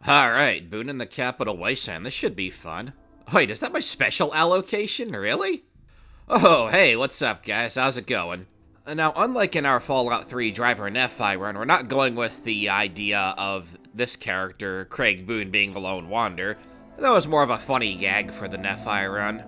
Alright, Boone in the Capital Wasteland. This should be fun. Wait, is that my special allocation? Really? Oh, hey, what's up, guys? How's it going? Now, unlike in our Fallout 3 Driver and Nephi run, we're not going with the idea of this character, Craig Boone, being the lone wanderer. That was more of a funny gag for the Nephi run.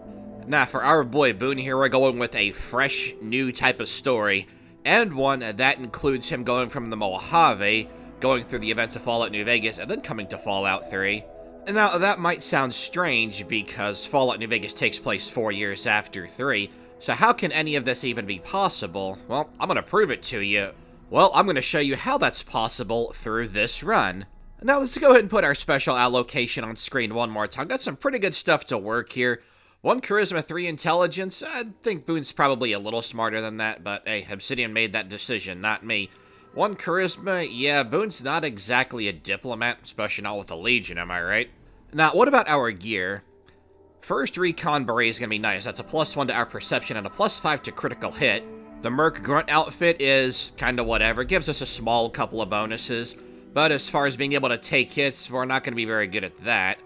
Now, for our boy Boone here, we're going with a fresh, new type of story, and one that includes him going from the Mojave, going through the events of Fallout New Vegas, and then coming to Fallout 3. And now, that might sound strange, because Fallout New Vegas takes place 4 years after 3, so how can any of this even be possible? Well, I'm going to prove it to you. Well, I'm going to show you how that's possible through this run. Now, let's go ahead and put our special allocation on screen one more time. Got some pretty good stuff to work here. 1 charisma, 3 intelligence. I think Boone's probably a little smarter than that, but hey, Obsidian made that decision, not me. 1 charisma, yeah, Boone's not exactly a diplomat, especially not with the Legion, am I right? Now, what about our gear? First recon beret is going to be nice. That's a +1 to our perception and a +5 to critical hit. The Merc Grunt outfit is kind of whatever. Gives us a small couple of bonuses. But as far as being able to take hits, we're not going to be very good at that.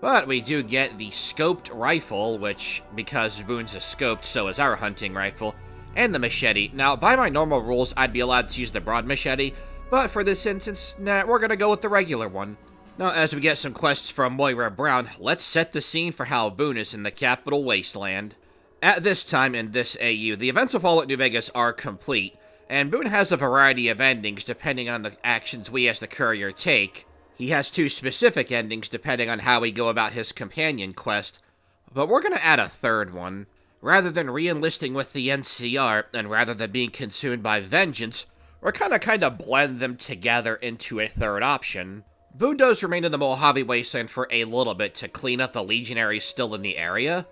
But we do get the scoped rifle, which, because Boone's is scoped, so is our hunting rifle. And the machete. Now, by my normal rules, I'd be allowed to use the broad machete. But for this instance, nah, we're going to go with the regular one. Now, as we get some quests from Moira Brown, let's set the scene for how Boone is in the Capital Wasteland. At this time in this AU, the events of Fallout New Vegas are complete, and Boone has a variety of endings depending on the actions we as the Courier take. He has 2 specific endings depending on how we go about his companion quest, but we're going to add a third one. Rather than re-enlisting with the NCR, and rather than being consumed by vengeance, we're kind of blend them together into a third option. Boone does remain in the Mojave Wasteland for a little bit to clean up the legionaries still in the area,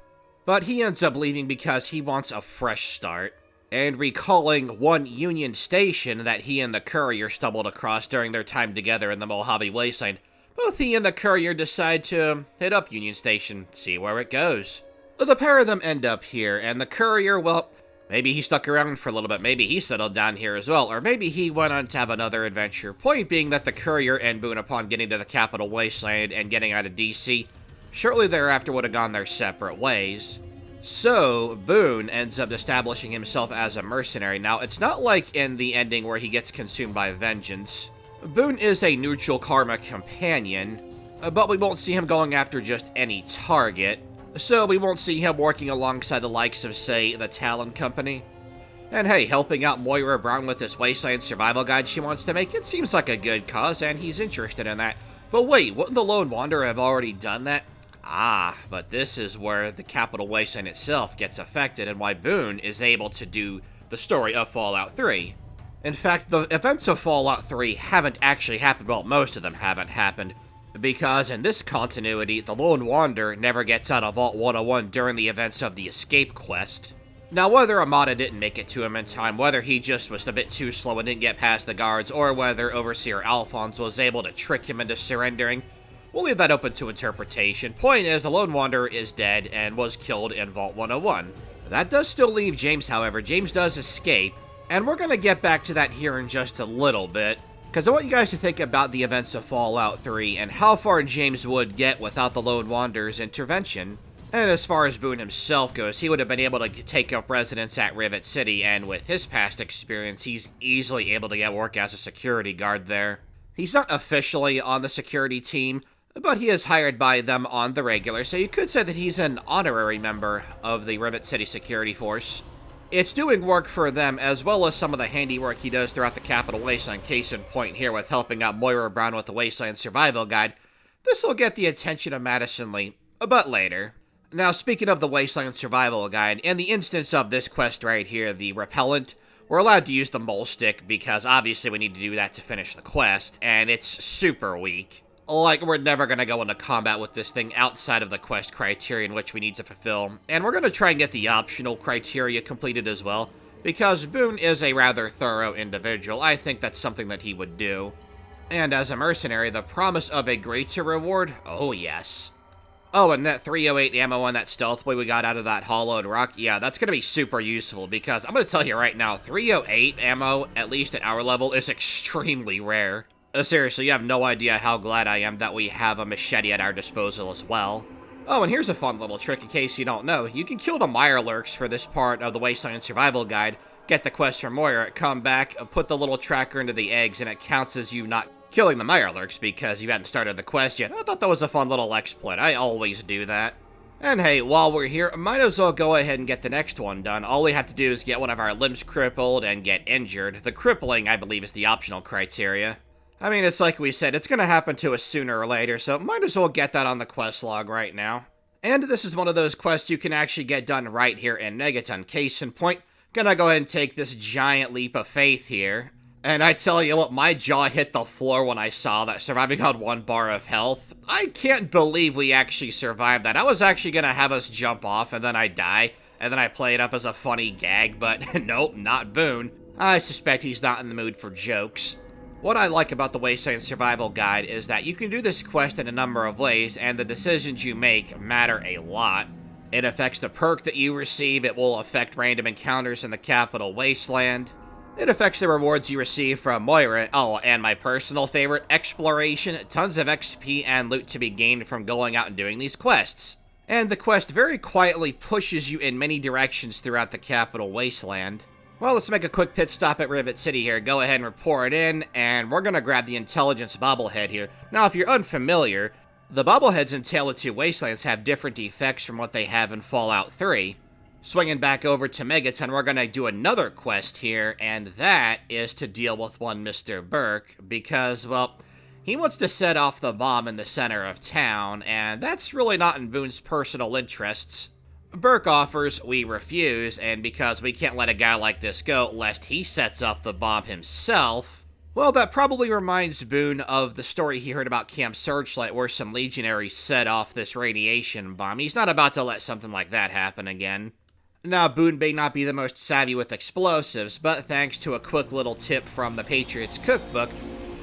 but he ends up leaving because he wants a fresh start. And recalling one Union station that he and the Courier stumbled across during their time together in the Mojave Wasteland, both he and the Courier decide to hit up Union Station, see where it goes. The pair of them end up here, and the Courier, well, maybe he stuck around for a little bit, maybe he settled down here as well, or maybe he went on to have another adventure. Point being that the Courier and Boone, upon getting to the Capital Wasteland and getting out of D.C., shortly thereafter would have gone their separate ways. So, Boone ends up establishing himself as a mercenary. Now, it's not like in the ending where he gets consumed by vengeance. Boone is a neutral karma companion, but we won't see him going after just any target. So we won't see him working alongside the likes of, say, the Talon company. And hey, helping out Moira Brown with this Wasteland survival guide she wants to make, it seems like a good cause, and he's interested in that. But wait, wouldn't the Lone Wanderer have already done that? Ah, but this is where the Capital Wasteland itself gets affected and why Boone is able to do the story of Fallout 3. In fact, the events of Fallout 3 haven't actually happened, well, most of them haven't happened, because in this continuity, the Lone Wanderer never gets out of Vault 101 during the events of the Escape quest. Now, whether Amada didn't make it to him in time, whether he just was a bit too slow and didn't get past the guards, or whether Overseer Alphonse was able to trick him into surrendering, we'll leave that open to interpretation. Point is, the Lone Wanderer is dead and was killed in Vault 101. That does still leave James, however. James does escape, and we're going to get back to that here in just a little bit, because I want you guys to think about the events of Fallout 3 and how far James would get without the Lone Wanderer's intervention. And as far as Boone himself goes, he would have been able to take up residence at Rivet City, and with his past experience, he's easily able to get work as a security guard there. He's not officially on the security team, but he is hired by them on the regular, so you could say that he's an honorary member of the Rivet City Security Force. It's doing work for them, as well as some of the handiwork he does throughout the Capital Wasteland, case in point here with helping out Moira Brown with the Wasteland Survival Guide. This will get the attention of Madison Lee, but later. Now, speaking of the Wasteland Survival Guide, in the instance of this quest right here, the Repellent, we're allowed to use the Mole Stick, because obviously we need to do that to finish the quest, and it's super weak. Like, we're never going to go into combat with this thing outside of the quest criterion which we need to fulfill, and we're going to try and get the optional criteria completed as well, because Boone is a rather thorough individual. I think that's something that he would do. And as a mercenary, the promise of a greater reward? Oh yes. Oh, and that 308 ammo on that stealth boy we got out of that hollowed rock, yeah, that's going to be super useful, because I'm going to tell you right now, 308 ammo, at least at our level, is extremely rare. Seriously, you have no idea how glad I am that we have a machete at our disposal as well. Oh, and here's a fun little trick in case you don't know. You can kill the Mirelurks for this part of the Wasteland Survival Guide, get the quest from Moira, come back, put the little tracker into the eggs, and it counts as you not killing the Mirelurks because you hadn't started the quest yet. I thought that was a fun little exploit. I always do that. And hey, while we're here, might as well go ahead and get the next one done. All we have to do is get one of our limbs crippled and get injured. The crippling, I believe, is the optional criteria. I mean, it's like we said, it's gonna happen to us sooner or later, so might as well get that on the quest log right now. And this is one of those quests you can actually get done right here in Megaton. Case in point, gonna go ahead and take this giant leap of faith here. And I tell you what, my jaw hit the floor when I saw that, surviving on 1 bar of health. I can't believe we actually survived that. I was actually gonna have us jump off and then I die, and then I play it up as a funny gag, but nope, not Boone. I suspect he's not in the mood for jokes. What I like about the Wasteland Survival Guide is that you can do this quest in a number of ways, and the decisions you make matter a lot. It affects the perk that you receive, it will affect random encounters in the Capital Wasteland. It affects the rewards you receive from Moira. Oh, and my personal favorite, exploration. Tons of XP and loot to be gained from going out and doing these quests. And the quest very quietly pushes you in many directions throughout the Capital Wasteland. Well, let's make a quick pit stop at Rivet City here. Go ahead and report in, and we're gonna grab the intelligence bobblehead here. Now, if you're unfamiliar, the bobbleheads in Talon 2 Wastelands have different effects from what they have in Fallout 3. Swinging back over to Megaton, we're gonna do another quest here, and that is to deal with one Mr. Burke, because, well, he wants to set off the bomb in the center of town, and that's really not in Boone's personal interests. Burke offers, we refuse, and because we can't let a guy like this go lest he sets off the bomb himself, well, that probably reminds Boone of the story he heard about Camp Searchlight where some legionaries set off this radiation bomb. He's not about to let something like that happen again. Now, Boone may not be the most savvy with explosives, but thanks to a quick little tip from the Patriots Cookbook,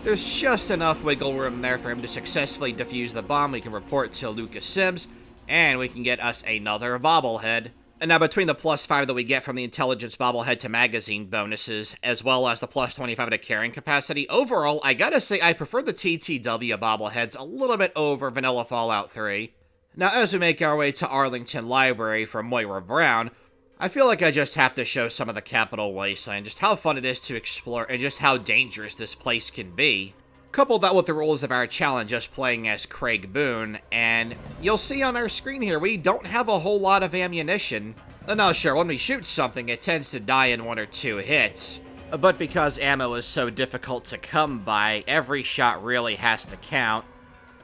there's just enough wiggle room there for him to successfully defuse the bomb. We can report to Lucas Sims, and we can get us another bobblehead. And now between the +5 that we get from the intelligence bobblehead to magazine bonuses, as well as the +25 to carrying capacity, overall, I gotta say I prefer the TTW bobbleheads a little bit over vanilla Fallout 3. Now, as we make our way to Arlington Library from Moira Brown, I feel like I just have to show some of the Capital Wasteland, just how fun it is to explore, and just how dangerous this place can be. Couple that with the rules of our challenge, just playing as Craig Boone, and you'll see on our screen here, we don't have a whole lot of ammunition. Now sure, when we shoot something, it tends to die in 1 or 2 hits, but because ammo is so difficult to come by, every shot really has to count.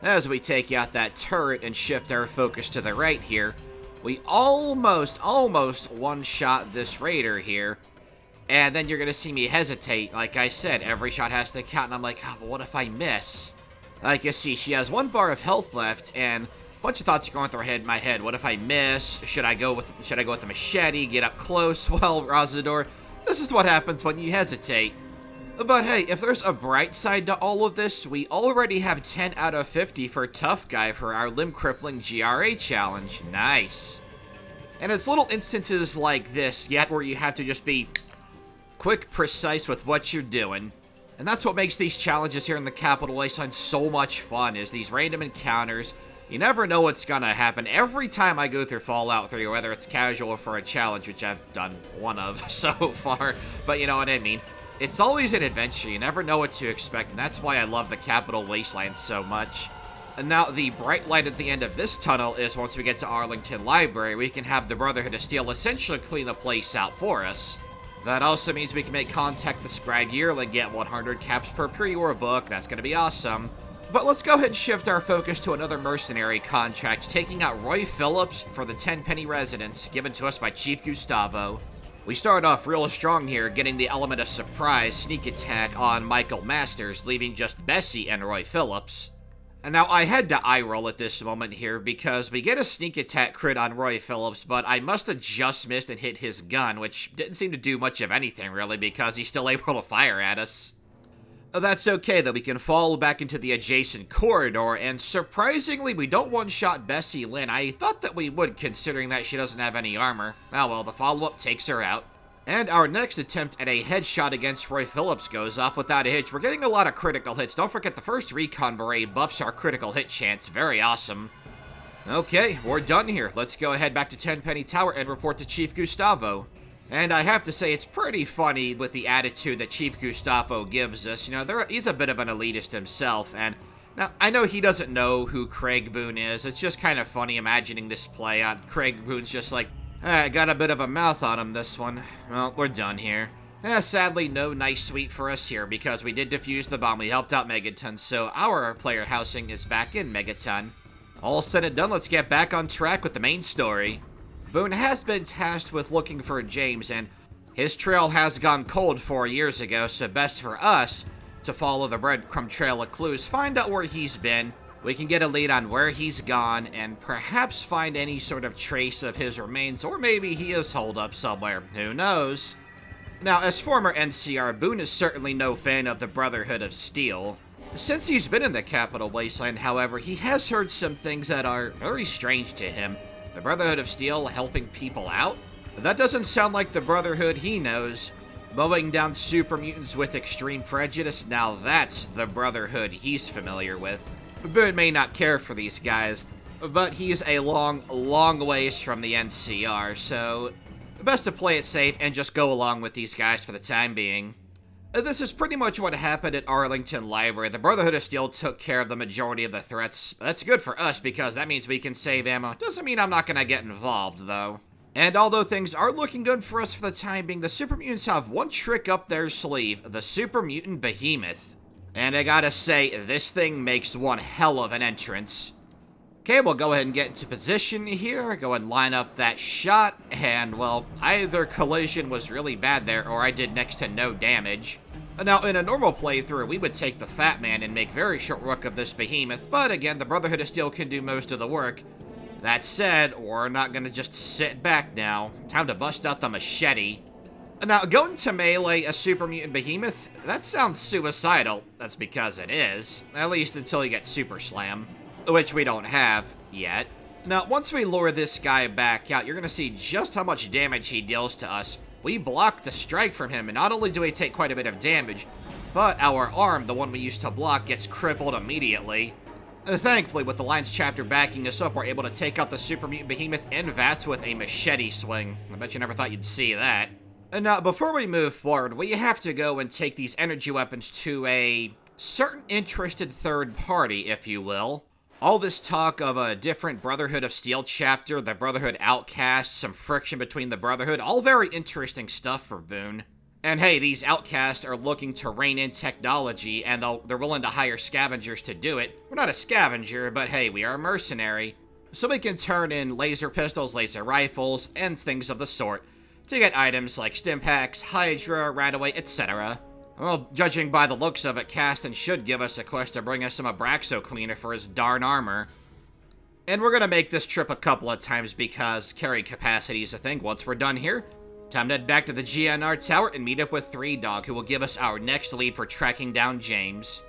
As we take out that turret and shift our focus to the right here, we almost one-shot this raider here. And then you're going to see me hesitate. Like I said, every shot has to count, and I'm like, oh, but what if I miss? Like you see, she has 1 bar of health left, and a bunch of thoughts are going through my head. What if I miss? Should I go with the machete, get up close? Well, Razador, this is what happens when you hesitate. But hey, if there's a bright side to all of this, we already have 10 out of 50 for Tough Guy for our limb-crippling GRA challenge. Nice. And it's little instances like this, yet where you have to just be quick, precise with what you're doing. And that's what makes these challenges here in the Capital Wasteland so much fun, is these random encounters. You never know what's gonna happen. Every time I go through Fallout 3, whether it's casual or for a challenge, which I've done 1 of so far, but you know what I mean. It's always an adventure. You never know what to expect, and that's why I love the Capital Wasteland so much. And now, the bright light at the end of this tunnel is once we get to Arlington Library, we can have the Brotherhood of Steel essentially clean the place out for us. That also means we can make contact with Scribe Yearling, get 100 caps per pre-war book. That's going to be awesome. But let's go ahead and shift our focus to another mercenary contract, taking out Roy Phillips for the 10-penny residence given to us by Chief Gustavo. We start off real strong here, getting the element of surprise sneak attack on Michael Masters, leaving just Bessie and Roy Phillips. And now I had to eye roll at this moment here because we get a sneak attack crit on Roy Phillips, but I must have just missed and hit his gun, which didn't seem to do much of anything really because he's still able to fire at us. That's okay though, we can fall back into the adjacent corridor, and surprisingly we don't one-shot Bessie Lynn. I thought that we would, considering that she doesn't have any armor. Oh well, the follow-up takes her out. And our next attempt at a headshot against Roy Phillips goes off without a hitch. We're getting a lot of critical hits. Don't forget the first recon beret buffs our critical hit chance. Very awesome. Okay, we're done here. Let's go ahead back to Tenpenny Tower and report to Chief Gustavo. And I have to say, it's pretty funny with the attitude that Chief Gustavo gives us. You know, he's a bit of an elitist himself, and now, I know he doesn't know who Craig Boone is. It's just kind of funny imagining this play out. Craig Boone's just like, I got a bit of a mouth on him, this one. Well, we're done here. Sadly, no nice sweep for us here, because we did defuse the bomb. We helped out Megaton, so our player housing is back in Megaton. All said and done, let's get back on track with the main story. Boone has been tasked with looking for James, and his trail has gone cold 4 years ago, so best for us to follow the breadcrumb trail of clues, find out where he's been. We can get a lead on where he's gone, and perhaps find any sort of trace of his remains, or maybe he is holed up somewhere. Who knows? Now, as former NCR, Boone is certainly no fan of the Brotherhood of Steel. Since he's been in the Capital Wasteland, however, he has heard some things that are very strange to him. The Brotherhood of Steel helping people out? That doesn't sound like the Brotherhood he knows. Mowing down super mutants with extreme prejudice, now that's the Brotherhood he's familiar with. Boone may not care for these guys, but he's a long ways from the NCR, so best to play it safe and just go along with these guys for the time being. This is pretty much what happened at Arlington Library. The Brotherhood of Steel took care of the majority of the threats. That's good for us because that means we can save ammo. Doesn't mean I'm not going to get involved, though. And although things are looking good for us for the time being, the Super Mutants have one trick up their sleeve, the Super Mutant Behemoth. And I gotta say, this thing makes one hell of an entrance. Okay, we'll go ahead and get into position here, go and line up that shot, and, well, either collision was really bad there, or I did next to no damage. Now, in a normal playthrough, we would take the Fat Man and make very short work of this behemoth, but again, the Brotherhood of Steel can do most of the work. That said, we're not gonna just sit back now. Time to bust out the machete. Now, going to melee a Super Mutant Behemoth, that sounds suicidal. That's because it is. At least until you get Super Slam, which we don't have yet. Now, once we lure this guy back out, you're gonna see just how much damage he deals to us. We block the strike from him, and not only do we take quite a bit of damage, but our arm, the one we used to block, gets crippled immediately. Thankfully, with the Lines chapter backing us up, we're able to take out the Super Mutant Behemoth and Vats with a machete swing. I bet you never thought you'd see that. And now, before we move forward, we have to go and take these energy weapons to a certain interested third party, if you will. All this talk of a different Brotherhood of Steel chapter, the Brotherhood outcast, some friction between the Brotherhood, all very interesting stuff for Boone. And hey, these outcasts are looking to rein in technology, and they're willing to hire scavengers to do it. We're not a scavenger, but hey, we are a mercenary. So we can turn in laser pistols, laser rifles, and things of the sort to get items like Stimpaks, Hydra, Radaway, etc. Well, judging by the looks of it, Caston should give us a quest to bring us some Abraxo cleaner for his darn armor. And we're gonna make this trip a couple of times because carrying capacity is a thing. Once we're done here, time to head back to the GNR Tower and meet up with 3-Dog, who will give us our next lead for tracking down James.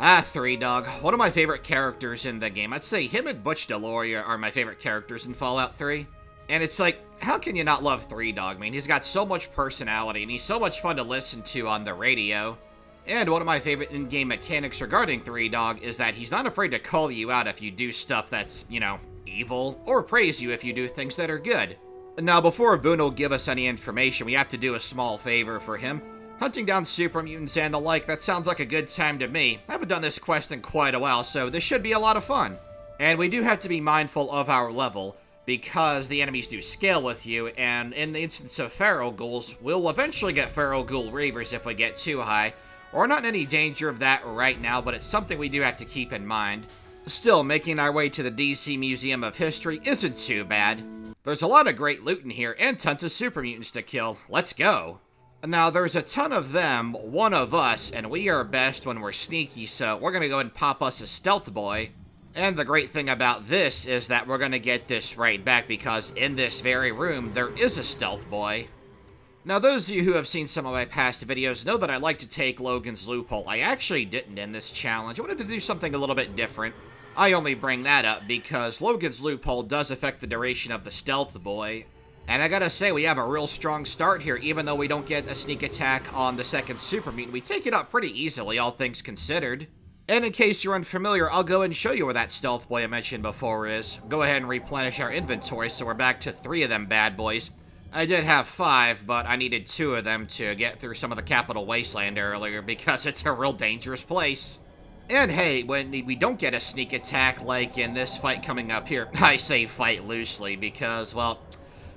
3-Dog, one of my favorite characters in the game. I'd say him and Butch Deloria are my favorite characters in Fallout 3. And it's like, how can you not love 3-Dog? I mean, he's got so much personality, and he's so much fun to listen to on the radio. And one of my favorite in-game mechanics regarding 3-Dog is that he's not afraid to call you out if you do stuff that's, you know, evil, or praise you if you do things that are good. Now, before Boone will give us any information, we have to do a small favor for him. Hunting down super mutants and the like, that sounds like a good time to me. I haven't done this quest in quite a while, so this should be a lot of fun. And we do have to be mindful of our level, because the enemies do scale with you, and in the instance of Feral Ghouls, we'll eventually get Feral Ghoul Reavers if we get too high. We're not in any danger of that right now, but it's something we do have to keep in mind. Still, making our way to the DC Museum of History isn't too bad. There's a lot of great loot in here, and tons of super mutants to kill. Let's go. Now, there's a ton of them, one of us, and we are best when we're sneaky, so we're gonna go ahead and pop us a Stealth Boy. And the great thing about this is that we're gonna get this right back, because in this very room, there is a Stealth Boy. Now, those of you who have seen some of my past videos know that I like to take Logan's Loophole. I actually didn't in this challenge. I wanted to do something a little bit different. I only bring that up because Logan's Loophole does affect the duration of the Stealth Boy. And I gotta say, we have a real strong start here. Even though we don't get a sneak attack on the second super mutant, we take it up pretty easily, all things considered. And in case you're unfamiliar, I'll go and show you where that stealth boy I mentioned before is. Go ahead and replenish our inventory, so we're back to 3 of them bad boys. I did have 5, but I needed 2 of them to get through some of the Capital Wasteland earlier, because it's a real dangerous place. And hey, when we don't get a sneak attack like in this fight coming up here, I say fight loosely because, well,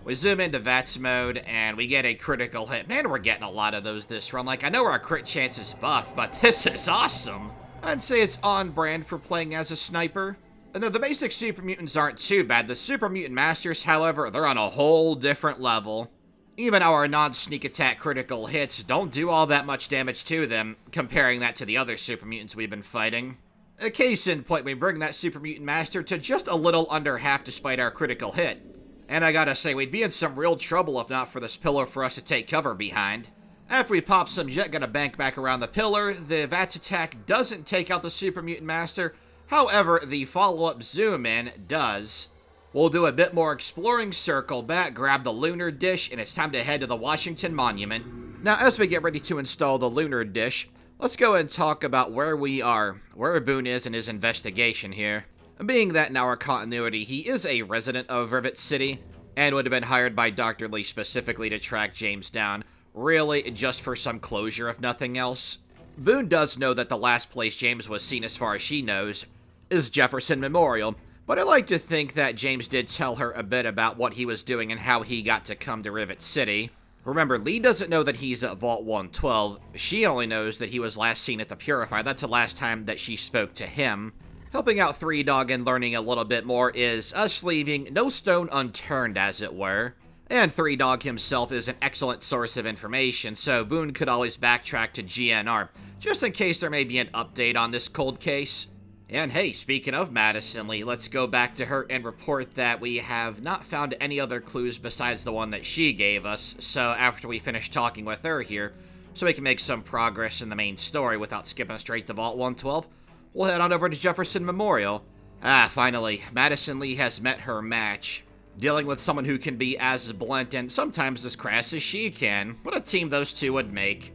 we zoom into VATS mode and we get a critical hit. Man, we're getting a lot of those this run. Like, I know our crit chance is buff, but this is awesome. I'd say it's on brand for playing as a sniper. And though the basic super mutants aren't too bad, the super mutant masters, however, they're on a whole different level. Even our non-sneak attack critical hits don't do all that much damage to them, comparing that to the other super mutants we've been fighting. A case in point, we bring that super mutant master to just a little under half despite our critical hit. And I gotta say, we'd be in some real trouble if not for this pillar for us to take cover behind. After we pop some jet, gonna bank back around the pillar. The VATS attack doesn't take out the super mutant master. However, the follow-up zoom in does. We'll do a bit more exploring, circle back, grab the lunar dish, and it's time to head to the Washington Monument. Now, as we get ready to install the lunar dish, let's go and talk about where we are, where Boone is in his investigation here. Being that in our continuity, he is a resident of Rivet City, and would have been hired by Dr. Lee specifically to track James down, really just for some closure if nothing else. Boone does know that the last place James was seen, as far as she knows, is Jefferson Memorial, but I like to think that James did tell her a bit about what he was doing and how he got to come to Rivet City. Remember, Lee doesn't know that he's at Vault 112, she only knows that he was last seen at the Purifier. That's the last time that she spoke to him. Helping out Three Dog and learning a little bit more is us leaving no stone unturned, as it were. And Three Dog himself is an excellent source of information, so Boone could always backtrack to GNR, just in case there may be an update on this cold case. And hey, speaking of Madison Lee, let's go back to her and report that we have not found any other clues besides the one that she gave us, so after we finish talking with her here, so we can make some progress in the main story without skipping straight to Vault 112, we'll head on over to Jefferson Memorial. Finally, Madison Lee has met her match, dealing with someone who can be as blunt and sometimes as crass as she can. What a team those two would make.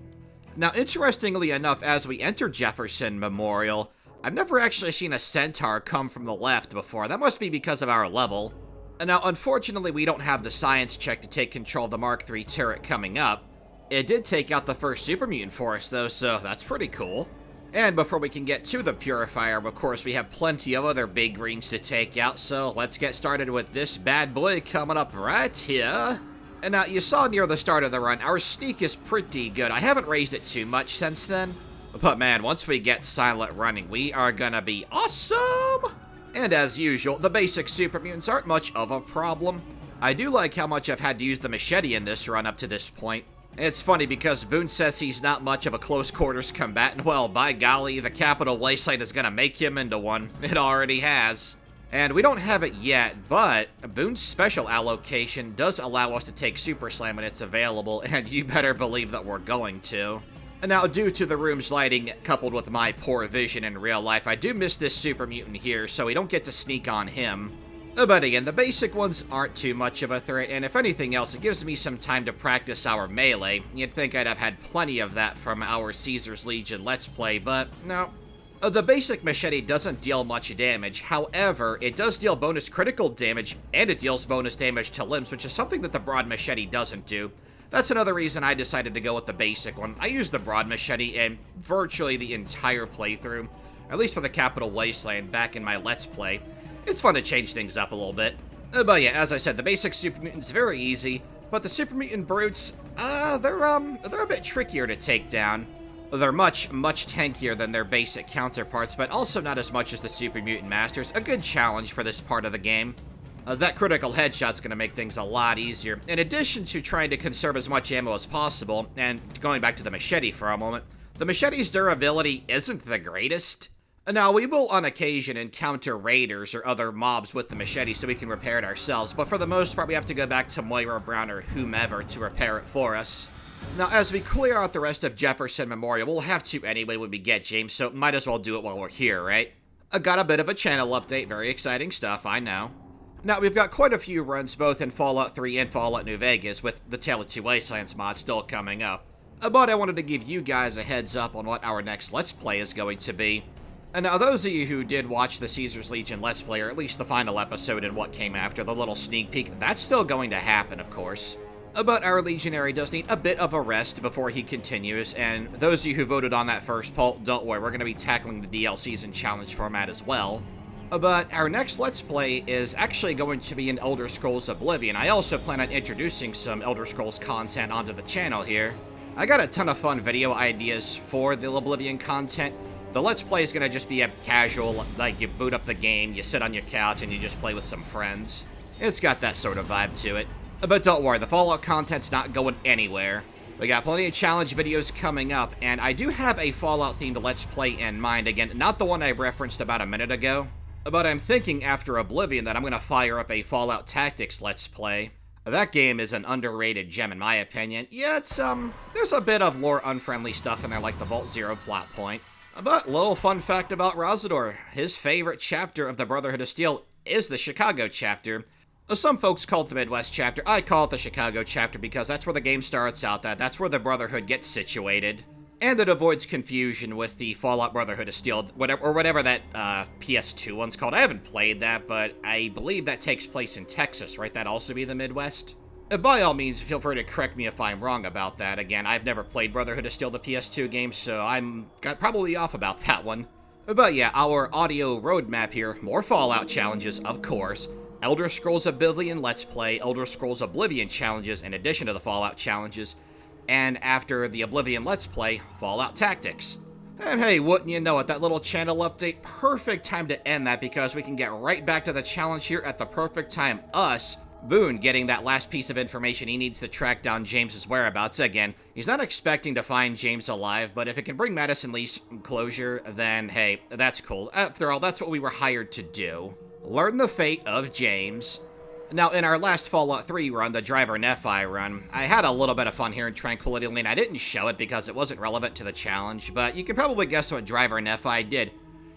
Now, interestingly enough, as we enter Jefferson Memorial, I've never actually seen a centaur come from the left before. That must be because of our level. And now, unfortunately, we don't have the science check to take control of the Mark III turret coming up. It did take out the first super mutant for us, though, so that's pretty cool. And before we can get to the Purifier, of course, we have plenty of other big greens to take out, so let's get started with this bad boy coming up right here. And now, you saw near the start of the run, our sneak is pretty good. I haven't raised it too much since then. But man, once we get silent running, we are gonna be awesome! And as usual, the basic super mutants aren't much of a problem. I do like how much I've had to use the machete in this run up to this point. It's funny because Boone says he's not much of a close quarters combatant. Well, by golly, the Capital Wasteland is gonna make him into one. It already has. And we don't have it yet, but Boone's special allocation does allow us to take Super Slam when it's available, and you better believe that we're going to. And now, due to the room's lighting, coupled with my poor vision in real life, I do miss this super mutant here, so we don't get to sneak on him. But again, the basic ones aren't too much of a threat, and if anything else, it gives me some time to practice our melee. You'd think I'd have had plenty of that from our Caesar's Legion Let's Play, but no. The basic machete doesn't deal much damage, however, it does deal bonus critical damage, and it deals bonus damage to limbs, which is something that the broad machete doesn't do. That's another reason I decided to go with the basic one. I used the broad machete in virtually the entire playthrough, at least for the Capital Wasteland back in my Let's Play. It's fun to change things up a little bit. But yeah, as I said, the basic super mutant's very easy, but the super mutant brutes, they're a bit trickier to take down. They're much tankier than their basic counterparts, but also not as much as the super mutant masters. A good challenge for this part of the game. That critical headshot's going to make things a lot easier. In addition to trying to conserve as much ammo as possible, and going back to the machete for a moment, the machete's durability isn't the greatest. Now, we will on occasion encounter raiders or other mobs with the machete so we can repair it ourselves, but for the most part we have to go back to Moira Brown or whomever to repair it for us. Now, as we clear out the rest of Jefferson Memorial, we'll have to anyway when we get James, so might as well do it while we're here, right? I got a bit of a channel update, very exciting stuff, I know. Now, we've got quite a few runs both in Fallout 3 and Fallout New Vegas, with the Tale of Two Wastelands mod still coming up. But I wanted to give you guys a heads up on what our next Let's Play is going to be. And now, those of you who did watch the Caesar's Legion Let's Play, or at least the final episode and what came after, the little sneak peek, that's still going to happen, of course. But our legionary does need a bit of a rest before he continues, and those of you who voted on that first poll, don't worry, we're going to be tackling the DLCs in challenge format as well. But our next Let's Play is actually going to be in Elder Scrolls Oblivion. I also plan on introducing some Elder Scrolls content onto the channel here. I got a ton of fun video ideas for the Oblivion content. The Let's Play is going to just be a casual, like you boot up the game, you sit on your couch, and you just play with some friends. It's got that sort of vibe to it. But don't worry, the Fallout content's not going anywhere. We got plenty of challenge videos coming up, and I do have a Fallout-themed Let's Play in mind. Again, not the one I referenced about a minute ago. But I'm thinking after Oblivion that I'm going to fire up a Fallout Tactics Let's Play. That game is an underrated gem in my opinion. Yeah, it's, there's a bit of lore-unfriendly stuff in there like the Vault Zero plot point. But little fun fact about Razador, his favorite chapter of the Brotherhood of Steel is the Chicago chapter. Some folks call it the Midwest chapter. I call it the Chicago chapter because that's where the game starts out at. That's where the Brotherhood gets situated. And it avoids confusion with the Fallout Brotherhood of Steel, whatever that PS2 one's called. I haven't played that, but I believe that takes place in Texas, right? That'd also be the Midwest? By all means, feel free to correct me if I'm wrong about that. Again, I've never played Brotherhood of Steel, the PS2 game, so I'm probably off about that one. But yeah, our audio roadmap here, more Fallout challenges, of course, Elder Scrolls Oblivion Let's Play, Elder Scrolls Oblivion challenges in addition to the Fallout challenges, and after the Oblivion Let's Play, Fallout Tactics. And hey, wouldn't you know it, that little channel update, perfect time to end that because we can get right back to the challenge here at the perfect time. Us, Boone, getting that last piece of information he needs to track down James's whereabouts. Again, he's not expecting to find James alive, but if it can bring Madison Lee closure, then hey, that's cool. After all, that's what we were hired to do. Learn the fate of James. Now, in our last Fallout 3 run, the Driver Nephi run, I had a little bit of fun here in Tranquility Lane. I didn't show it because it wasn't relevant to the challenge, but you can probably guess what Driver Nephi did.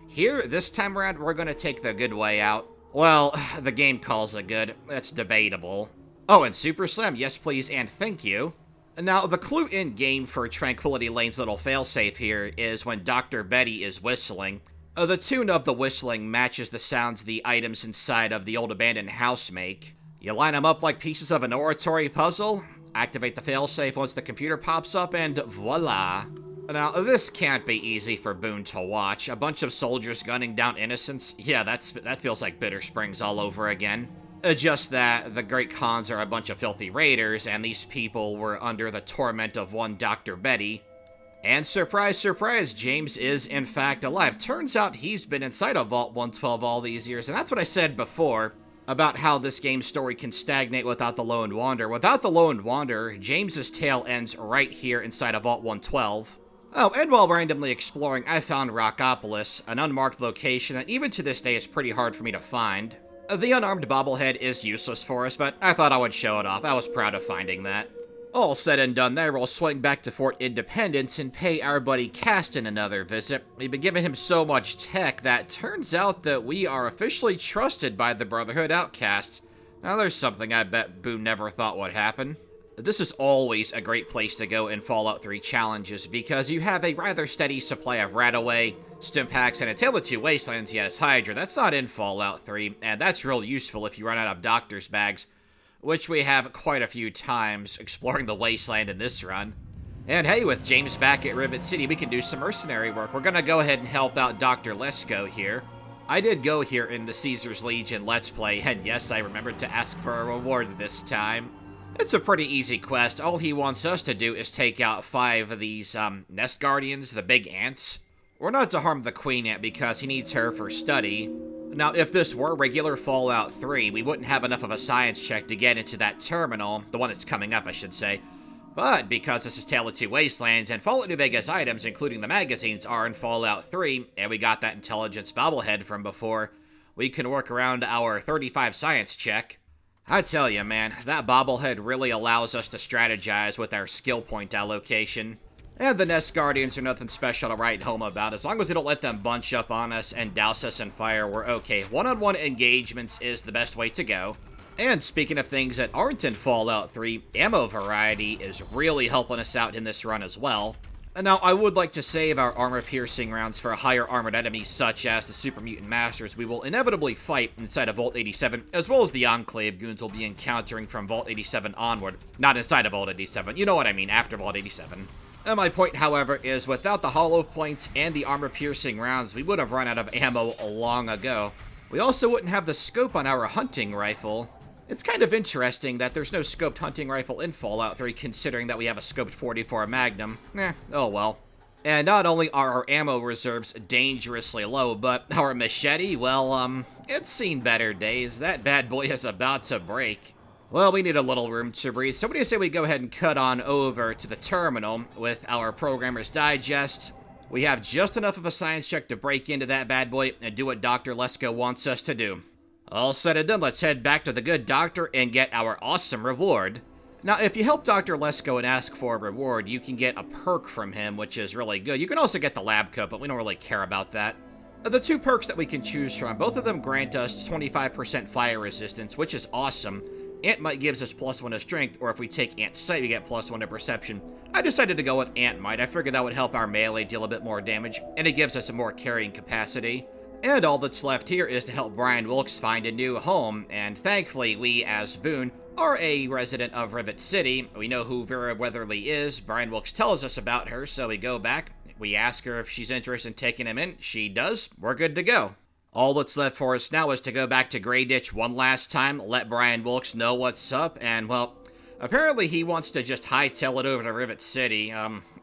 Here, this time around, we're going to take the good way out. Well, the game calls it good. That's debatable. Oh, and Super Slam, yes please, and thank you. Now, the clue in-game for Tranquility Lane's little failsafe here is when Dr. Betty is whistling. The tune of the whistling matches the sounds the items inside of the old abandoned house make. You line them up like pieces of an oratory puzzle, activate the failsafe once the computer pops up, and voila. Now, this can't be easy for Boone to watch. A bunch of soldiers gunning down innocents? Yeah, that feels like Bitter Springs all over again. Just that the Great Khans are a bunch of filthy raiders, and these people were under the torment of one Dr. Betty. And surprise, surprise, James is in fact alive. Turns out he's been inside of Vault 112 all these years, and that's what I said before about how this game's story can stagnate without the Lone Wanderer. Without the Lone Wanderer, James's tale ends right here inside of Vault 112. Oh, and while randomly exploring, I found Rockopolis, an unmarked location that even to this day is pretty hard for me to find. The unarmed bobblehead is useless for us, but I thought I would show it off. I was proud of finding that. All said and done there, we'll swing back to Fort Independence and pay our buddy Caston another visit. We've been giving him so much tech that turns out that we are officially trusted by the Brotherhood outcasts. Now there's something I bet Boone never thought would happen. This is always a great place to go in Fallout 3 challenges because you have a rather steady supply of Radaway, Stimpaks, and a Tale of Two Wastelands, yes, Hydra. That's not in Fallout 3, and that's real useful if you run out of doctor's bags, which we have quite a few times exploring the Wasteland in this run. And hey, with James back at Rivet City, we can do some mercenary work. We're gonna go ahead and help out Dr. Lesko here. I did go here in the Caesar's Legion Let's Play, and yes, I remembered to ask for a reward this time. It's a pretty easy quest. All he wants us to do is take out 5 of these, nest guardians, the big ants. We're not to harm the queen ant because he needs her for study. Now, if this were regular Fallout 3, we wouldn't have enough of a science check to get into that terminal, the one that's coming up, I should say. But because this is Tale of Two Wastelands, and Fallout New Vegas items, including the magazines, are in Fallout 3, and we got that intelligence bobblehead from before, we can work around our 35 science check. I tell you, man, that bobblehead really allows us to strategize with our skill point allocation. And the Nest Guardians are nothing special to write home about. As long as they don't let them bunch up on us and douse us in fire, we're okay. One-on-one engagements is the best way to go. And speaking of things that aren't in Fallout 3, ammo variety is really helping us out in this run as well. And now, I would like to save our armor-piercing rounds for higher armored enemies such as the Super Mutant Masters we will inevitably fight inside of Vault 87, as well as the Enclave goons we'll be encountering from Vault 87 onward. Not inside of Vault 87, you know what I mean, after Vault 87. And my point, however, is without the hollow points and the armor-piercing rounds, we would have run out of ammo long ago. We also wouldn't have the scope on our hunting rifle. It's kind of interesting that there's no scoped hunting rifle in Fallout 3, considering that we have a scoped 44 Magnum. Oh well. And not only are our ammo reserves dangerously low, but our machete, well, it's seen better days. That bad boy is about to break. Well, we need a little room to breathe, so what do you say we go ahead and cut on over to the terminal with our Programmer's Digest? We have just enough of a science check to break into that bad boy and do what Dr. Lesko wants us to do. All said and done, let's head back to the good doctor and get our awesome reward. Now, if you help Dr. Lesko and ask for a reward, you can get a perk from him, which is really good. You can also get the lab coat, but we don't really care about that. The two perks that we can choose from, both of them grant us 25% fire resistance, which is awesome. Ant Might gives us +1 to strength, or if we take Ant Sight, we get +1 to perception. I decided to go with Ant Might. I figured that would help our melee deal a bit more damage, and it gives us a more carrying capacity. And all that's left here is to help Brian Wilkes find a new home, and thankfully we, as Boone, are a resident of Rivet City. We know who Vera Weatherly is. Brian Wilkes tells us about her, so we go back. We ask her if she's interested in taking him in. She does. We're good to go. All that's left for us now is to go back to Grey Ditch one last time, let Brian Wilkes know what's up, and, well, apparently he wants to just hightail it over to Rivet City.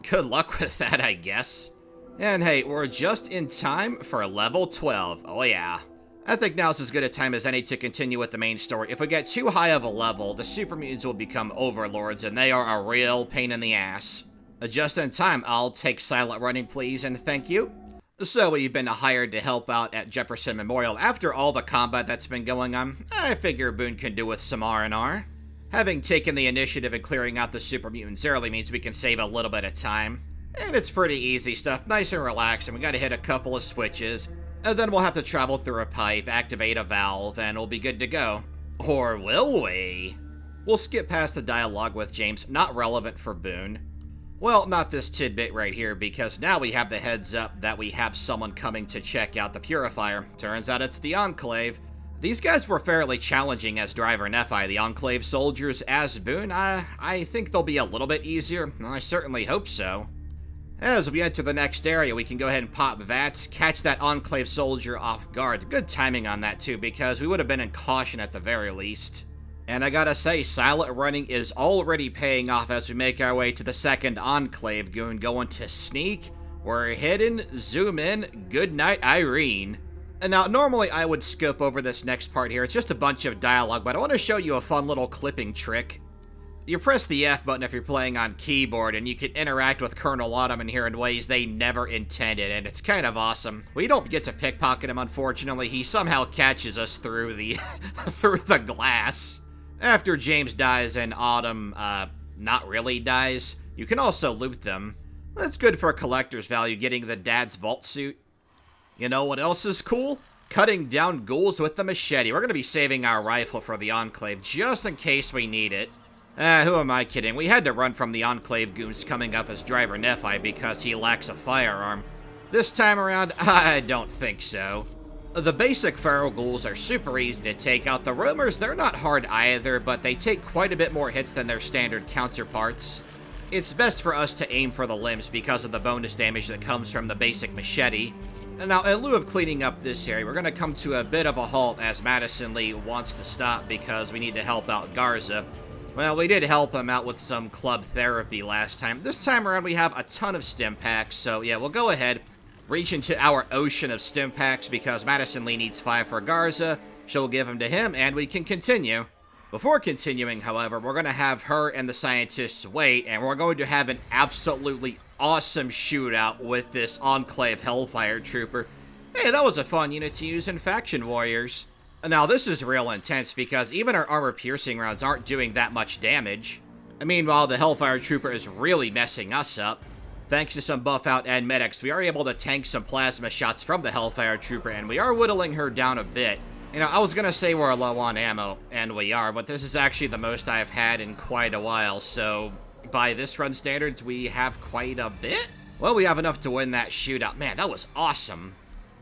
Good luck with that, I guess. And hey, we're just in time for level 12. Oh yeah. I think now's as good a time as any to continue with the main story. If we get too high of a level, the super mutants will become overlords, and they are a real pain in the ass. Just in time, I'll take silent running, please, and thank you. So we've been hired to help out at Jefferson Memorial. After all the combat that's been going on, I figure Boone can do with some R&R. Having taken the initiative and clearing out the super mutants early means we can save a little bit of time. And it's pretty easy stuff, nice and relaxing. We gotta hit a couple of switches, and then we'll have to travel through a pipe, activate a valve, and we'll be good to go. Or will we? We'll skip past the dialogue with James, not relevant for Boone. Well, not this tidbit right here, because now we have the heads up that we have someone coming to check out the purifier. Turns out it's the Enclave. These guys were fairly challenging as Driver Nephi. The Enclave soldiers as Boone, I think they'll be a little bit easier. I certainly hope so. As we enter the next area, we can go ahead and pop VATS, catch that Enclave soldier off guard. Good timing on that, too, because we would have been in caution at the very least. And I gotta say, silent running is already paying off as we make our way to the second Enclave goon, going to sneak. We're hidden, zoom in, good night, Irene. And now, normally I would skip over this next part here. It's just a bunch of dialogue, but I want to show you a fun little clipping trick. You press the F button if you're playing on keyboard, and you can interact with Colonel Autumn in here in ways they never intended, and it's kind of awesome. We don't get to pickpocket him, unfortunately. He somehow catches us through the through the glass. After James dies and Autumn, not really dies, you can also loot them. That's good for a collector's value, getting the dad's vault suit. You know what else is cool? Cutting down ghouls with the machete. We're going to be saving our rifle for the Enclave, just in case we need it. Who am I kidding? We had to run from the Enclave goons coming up as Driver Nephi because he lacks a firearm. This time around, I don't think so. The basic feral ghouls are super easy to take out. The roamers, they're not hard either, but they take quite a bit more hits than their standard counterparts. It's best for us to aim for the limbs because of the bonus damage that comes from the basic machete. And now, in lieu of cleaning up this area, we're going to come to a bit of a halt as Madison Lee wants to stop because we need to help out Garza. Well, we did help him out with some club therapy last time. This time around, we have a ton of stim packs, so yeah, we'll go ahead, reach into our ocean of stim packs because Madison Lee needs 5 for Garza. She'll give them to him, and we can continue. Before continuing, however, we're going to have her and the scientists wait, and we're going to have an absolutely awesome shootout with this Enclave Hellfire Trooper. Hey, that was a fun unit to use in Faction Warriors. Now, this is real intense because even our armor-piercing rounds aren't doing that much damage. Meanwhile, the Hellfire Trooper is really messing us up. Thanks to some buff out and medics, we are able to tank some plasma shots from the Hellfire Trooper, and we are whittling her down a bit. You know, I was gonna say we're low on ammo, and we are, but this is actually the most I've had in quite a while, so by this run standards, we have quite a bit? Well, we have enough to win that shootout. Man, that was awesome.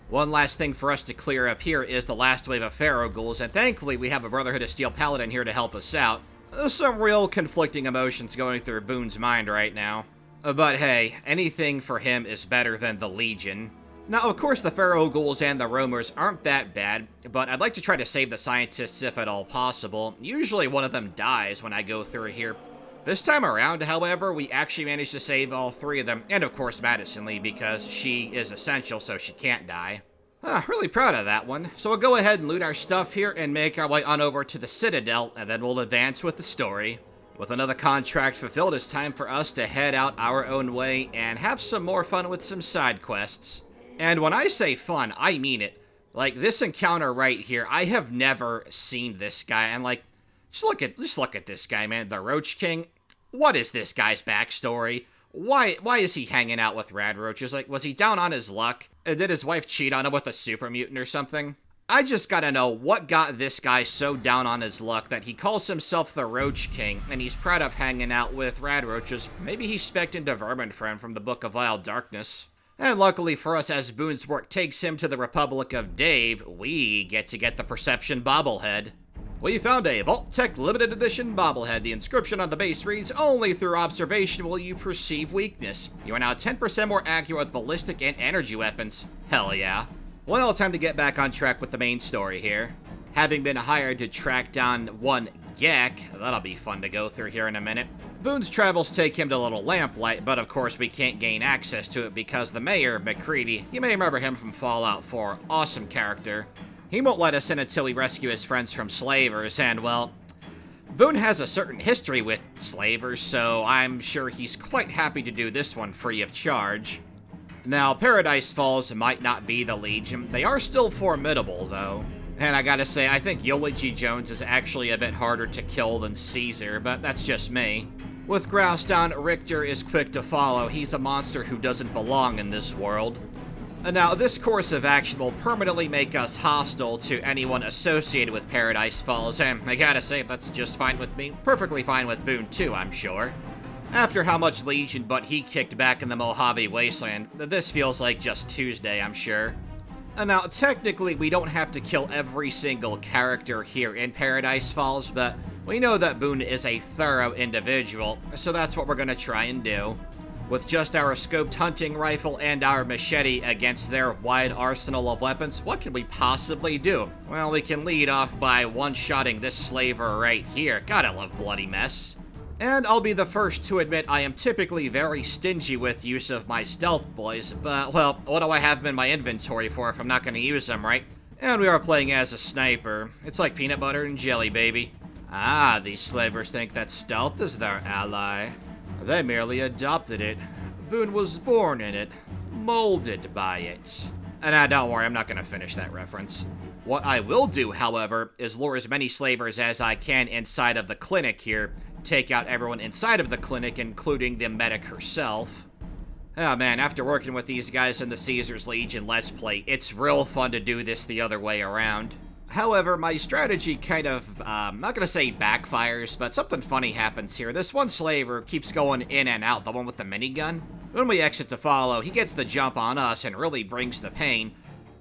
One last thing for us to clear up here is the last wave of Pharaoh Ghouls, and thankfully we have a Brotherhood of Steel Paladin here to help us out. There's some real conflicting emotions going through Boone's mind right now. But hey, anything for him is better than the Legion. Now, of course, the Pharaoh Ghouls and the Roamers aren't that bad, but I'd like to try to save the Scientists if at all possible. Usually one of them dies when I go through here. This time around, however, we actually managed to save all three of them, and of course Madison Lee, because she is essential, so she can't die. Really proud of that one. So we'll go ahead and loot our stuff here and make our way on over to the Citadel, and then we'll advance with the story. With another contract fulfilled, it's time for us to head out our own way and have some more fun with some side quests. And when I say fun, I mean it. Like, this encounter right here, I have never seen this guy, and like, just look at this guy, man. The Roach King. What is this guy's backstory? Why is he hanging out with rad roaches? Like, was he down on his luck? Did his wife cheat on him with a super mutant or something? I just gotta know what got this guy so down on his luck that he calls himself the Roach King, and he's proud of hanging out with rad roaches. Maybe he spec'd into Verminfriend from the Book of Wild Darkness. And luckily for us, as Boone's work takes him to the Republic of Dave, we get to get the Perception bobblehead. We found a Vault-Tec limited edition bobblehead. The inscription on the base reads, "Only through observation will you perceive weakness. You are now 10% more accurate with ballistic and energy weapons." Hell yeah. Well, time to get back on track with the main story here. Having been hired to track down one G.E.C.K, that'll be fun to go through here in a minute. Boone's travels take him to Little Lamplight, but of course we can't gain access to it because the mayor, McCready, you may remember him from Fallout 4, awesome character. He won't let us in until we rescue his friends from slavers, and well, Boone has a certain history with slavers, so I'm sure he's quite happy to do this one free of charge. Now, Paradise Falls might not be the Legion. They are still formidable, though. And I gotta say, I think Eulogy Jones is actually a bit harder to kill than Caesar, but that's just me. With Grouse down, Richter is quick to follow. He's a monster who doesn't belong in this world. Now, this course of action will permanently make us hostile to anyone associated with Paradise Falls, and I gotta say, that's just fine with me. Perfectly fine with Boone, too, I'm sure. After how much Legion butt he kicked back in the Mojave Wasteland, this feels like just Tuesday, I'm sure. Now, technically, we don't have to kill every single character here in Paradise Falls, but we know that Boone is a thorough individual, so that's what we're gonna try and do. With just our scoped hunting rifle and our machete against their wide arsenal of weapons, what can we possibly do? Well, we can lead off by one-shotting this slaver right here. Gotta love bloody mess. And I'll be the first to admit I am typically very stingy with use of my stealth boys, but, well, what do I have them in my inventory for if I'm not gonna use them, right? And we are playing as a sniper. It's like peanut butter and jelly, baby. Ah, these slavers think that stealth is their ally. They merely adopted it. Boone was born in it, molded by it. And don't worry, I'm not gonna finish that reference. What I will do, however, is lure as many slavers as I can inside of the clinic here, take out everyone inside of the clinic, including the medic herself. Oh man, after working with these guys in the Caesar's Legion Let's Play, it's real fun to do this the other way around. However, my strategy kind of, not gonna say backfires, but something funny happens here. This one slaver keeps going in and out, the one with the minigun. When we exit to follow, he gets the jump on us and really brings the pain.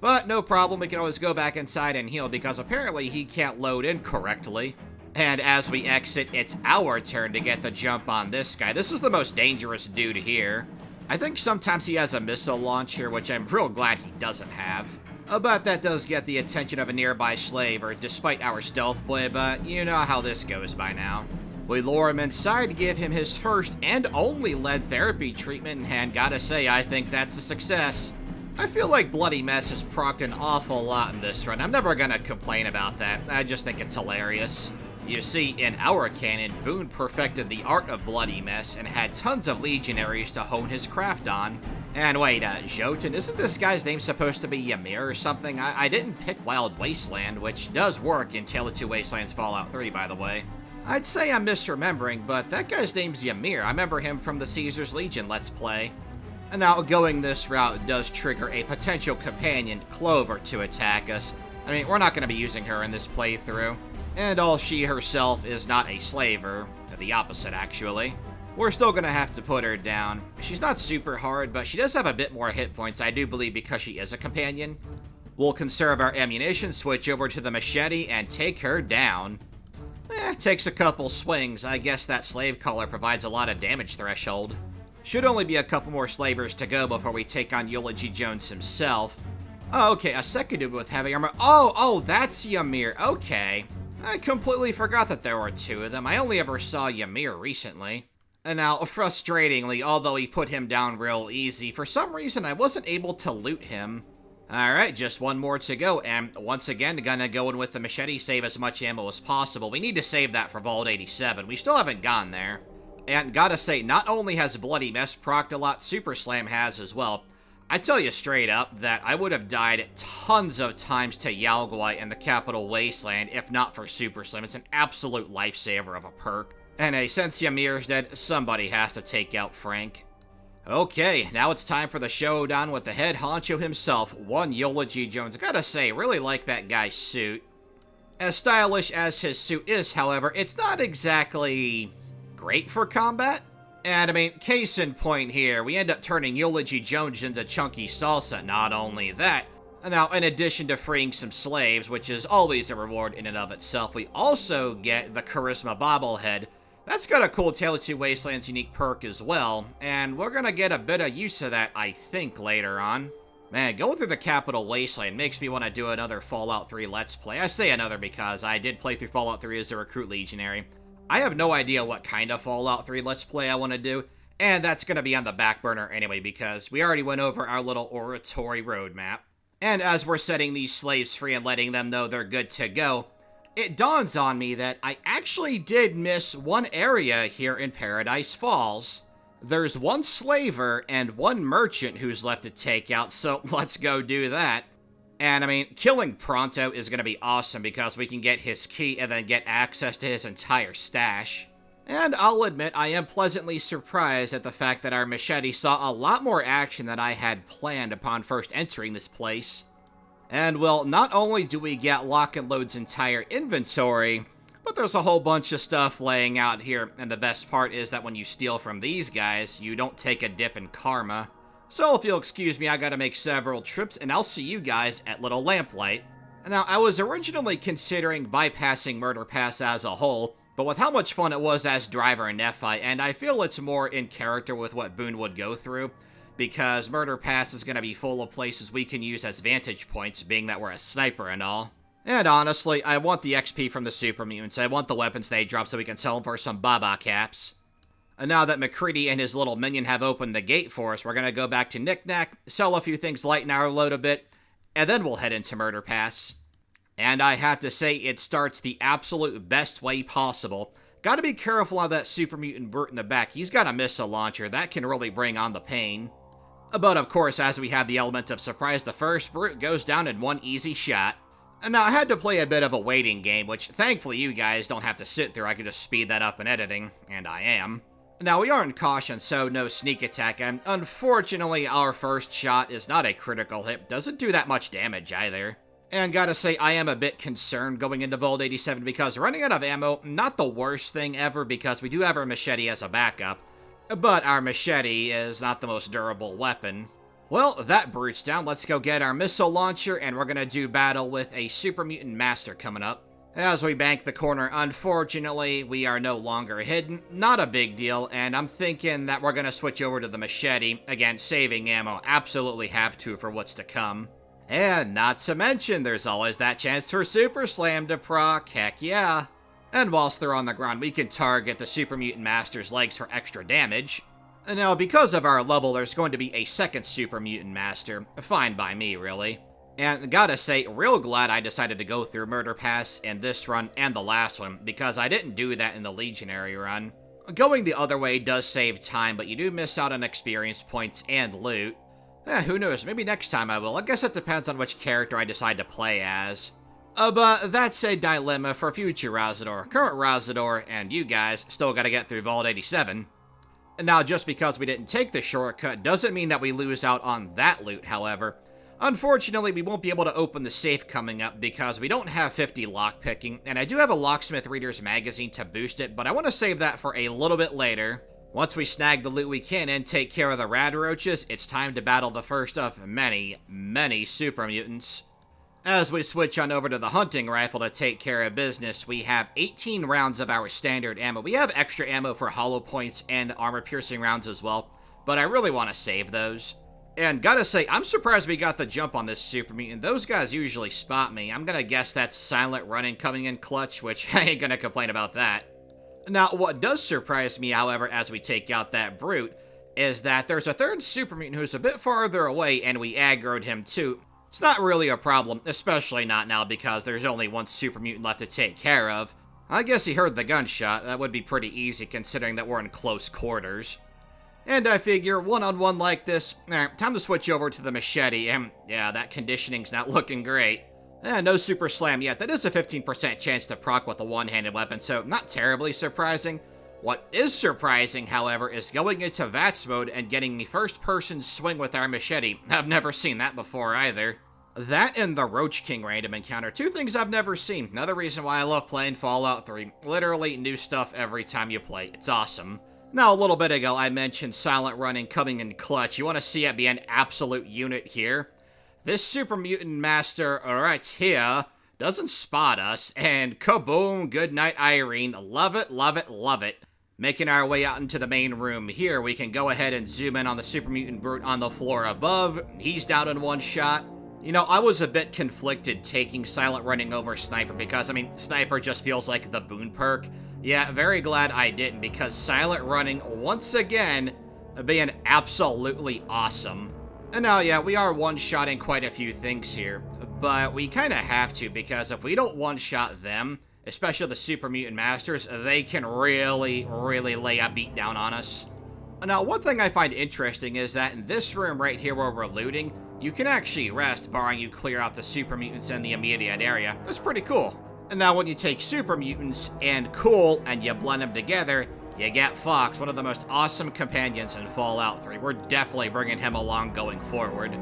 But no problem, we can always go back inside and heal because apparently he can't load in correctly. And as we exit, it's our turn to get the jump on this guy. This is the most dangerous dude here. I think sometimes he has a missile launcher, which I'm real glad he doesn't have. But that does get the attention of a nearby slaver, despite our stealth boy, but you know how this goes by now. We lure him inside, give him his first and only lead therapy treatment, and gotta say, I think that's a success. I feel like Bloody Mess has procced an awful lot in this run. I'm never gonna complain about that. I just think it's hilarious. You see, in our canon, Boone perfected the art of Bloody Mess and had tons of legionaries to hone his craft on. And wait, Jotun, isn't this guy's name supposed to be Ymir or something? I didn't pick Wild Wasteland, which does work in Tale of Two Wastelands Fallout 3, by the way. I'd say I'm misremembering, but that guy's name's Ymir. I remember him from the Caesar's Legion Let's Play. And now, going this route does trigger a potential companion, Clover, to attack us. I mean, we're not going to be using her in this playthrough. And all she herself is not a slaver. The opposite, actually. We're still going to have to put her down. She's not super hard, but she does have a bit more hit points, I do believe, because she is a companion. We'll conserve our ammunition, switch over to the machete, and take her down. Takes a couple swings. I guess that slave collar provides a lot of damage threshold. Should only be a couple more slavers to go before we take on Eulogy Jones himself. Oh, okay, a second dude with heavy armor. Oh, that's Ymir. Okay. I completely forgot that there were two of them. I only ever saw Ymir recently. And now, frustratingly, although he put him down real easy, for some reason I wasn't able to loot him. Alright, just one more to go, and once again, gonna go in with the machete, save as much ammo as possible. We need to save that for Vault 87. We still haven't gone there. And gotta say, not only has Bloody Mess procced a lot, Super Slam has as well. I tell you straight up that I would have died tons of times to Yalguai in the Capital Wasteland if not for Super Slam. It's an absolute lifesaver of a perk. And hey, since Ymir's dead, somebody has to take out Frank. Okay, now it's time for the showdown with the head honcho himself, one Eulogy Jones. I gotta say, really like that guy's suit. As stylish as his suit is, however, it's not exactly great for combat. And I mean, case in point here, we end up turning Eulogy Jones into chunky salsa. Not only that, now in addition to freeing some slaves, which is always a reward in and of itself, we also get the Charisma Bobblehead. That's got a cool Tale of Two Wastelands unique perk as well, and we're gonna get a bit of use of that, I think, later on. Man, going through the Capital Wasteland makes me want to do another Fallout 3 Let's Play. I say another because I did play through Fallout 3 as a recruit legionary. I have no idea what kind of Fallout 3 Let's Play I want to do, and that's gonna be on the back burner anyway because we already went over our little oratory roadmap. And as we're setting these slaves free and letting them know they're good to go, it dawns on me that I actually did miss one area here in Paradise Falls. There's one slaver and one merchant who's left to take out, so let's go do that. And I mean, killing Pronto is going to be awesome because we can get his key and then get access to his entire stash. And I'll admit, I am pleasantly surprised at the fact that our machete saw a lot more action than I had planned upon first entering this place. And, well, not only do we get Lock and Load's entire inventory, but there's a whole bunch of stuff laying out here, and the best part is that when you steal from these guys, you don't take a dip in karma. So if you'll excuse me, I gotta make several trips, and I'll see you guys at Little Lamplight. Now, I was originally considering bypassing Murder Pass as a whole, but with how much fun it was as Driver and Nephi, and I feel it's more in character with what Boone would go through, because Murder Pass is going to be full of places we can use as vantage points, being that we're a sniper and all. And honestly, I want the XP from the Super Mutants. I want the weapons they drop so we can sell them for some Baba caps. And now that McCready and his little minion have opened the gate for us, we're going to go back to Knick-Knack, sell a few things, lighten our load a bit, and then we'll head into Murder Pass. And I have to say, it starts the absolute best way possible. Gotta be careful of that Super Mutant Brute in the back. He's got a missile launcher. That can really bring on the pain. But of course, as we have the element of surprise, the first brute goes down in one easy shot. And now I had to play a bit of a waiting game, which thankfully you guys don't have to sit through. I can just speed that up in editing, and I am. Now we are in caution, so no sneak attack, and unfortunately our first shot is not a critical hit. Doesn't do that much damage either. And gotta say, I am a bit concerned going into Vault 87 because running out of ammo, not the worst thing ever because we do have our machete as a backup. But our machete is not the most durable weapon. Well, that brute's down. Let's go get our missile launcher, and we're gonna do battle with a Super Mutant Master coming up. As we bank the corner, unfortunately, we are no longer hidden. Not a big deal, and I'm thinking that we're gonna switch over to the machete. Again, saving ammo. Absolutely have to for what's to come. And not to mention, there's always that chance for Super Slam to proc. Heck yeah. And whilst they're on the ground, we can target the Super Mutant Master's legs for extra damage. And now, because of our level, there's going to be a second Super Mutant Master. Fine by me, really. And gotta say, real glad I decided to go through Murder Pass in this run and the last one, because I didn't do that in the Legionary run. Going the other way does save time, but you do miss out on experience points and loot. Who knows, maybe next time I will. I guess it depends on which character I decide to play as. But that's a dilemma for future Razador. Current Razador, and you guys, still gotta get through Vault 87. Now, just because we didn't take the shortcut doesn't mean that we lose out on that loot, however. Unfortunately, we won't be able to open the safe coming up because we don't have 50 lockpicking, and I do have a Locksmith Reader's Magazine to boost it, but I want to save that for a little bit later. Once we snag the loot we can and take care of the rad roaches, it's time to battle the first of many, many super mutants. As we switch on over to the hunting rifle to take care of business, we have 18 rounds of our standard ammo. We have extra ammo for hollow points and armor-piercing rounds as well, but I really want to save those. And gotta say, I'm surprised we got the jump on this super mutant. Those guys usually spot me. I'm gonna guess that's silent running coming in clutch, which I ain't gonna complain about that. Now, what does surprise me, however, as we take out that brute, is that there's a third super mutant who's a bit farther away, and we aggroed him too. It's not really a problem, especially not now because there's only one super mutant left to take care of. I guess he heard the gunshot. That would be pretty easy considering that we're in close quarters. And I figure, one-on-one like this, time to switch over to the machete, and yeah, that conditioning's not looking great. No super slam yet. That is a 15% chance to proc with a one-handed weapon, so not terribly surprising. What is surprising, however, is going into VATS mode and getting the first-person swing with our machete. I've never seen that before either. That and the Roach King random encounter, two things I've never seen. Another reason why I love playing Fallout 3. Literally new stuff every time you play. It's awesome. Now, a little bit ago, I mentioned silent running coming in clutch. You want to see it be an absolute unit here? This super mutant master right here doesn't spot us, and kaboom, good night, Irene. Love it, love it, love it. Making our way out into the main room here, we can go ahead and zoom in on the super mutant brute on the floor above. He's down in one shot. You know, I was a bit conflicted taking silent running over sniper because, I mean, sniper just feels like the Boone perk. Yeah, very glad I didn't because silent running, once again, being absolutely awesome. And now, yeah, we are one-shotting quite a few things here, but we kind of have to because if we don't one-shot them, especially the super mutant masters, they can really, really lay a beat down on us. Now, one thing I find interesting is that in this room right here where we're looting, you can actually rest, barring you clear out the super mutants in the immediate area. That's pretty cool. And now when you take super mutants and cool and you blend them together, you get Fox, one of the most awesome companions in Fallout 3. We're definitely bringing him along going forward.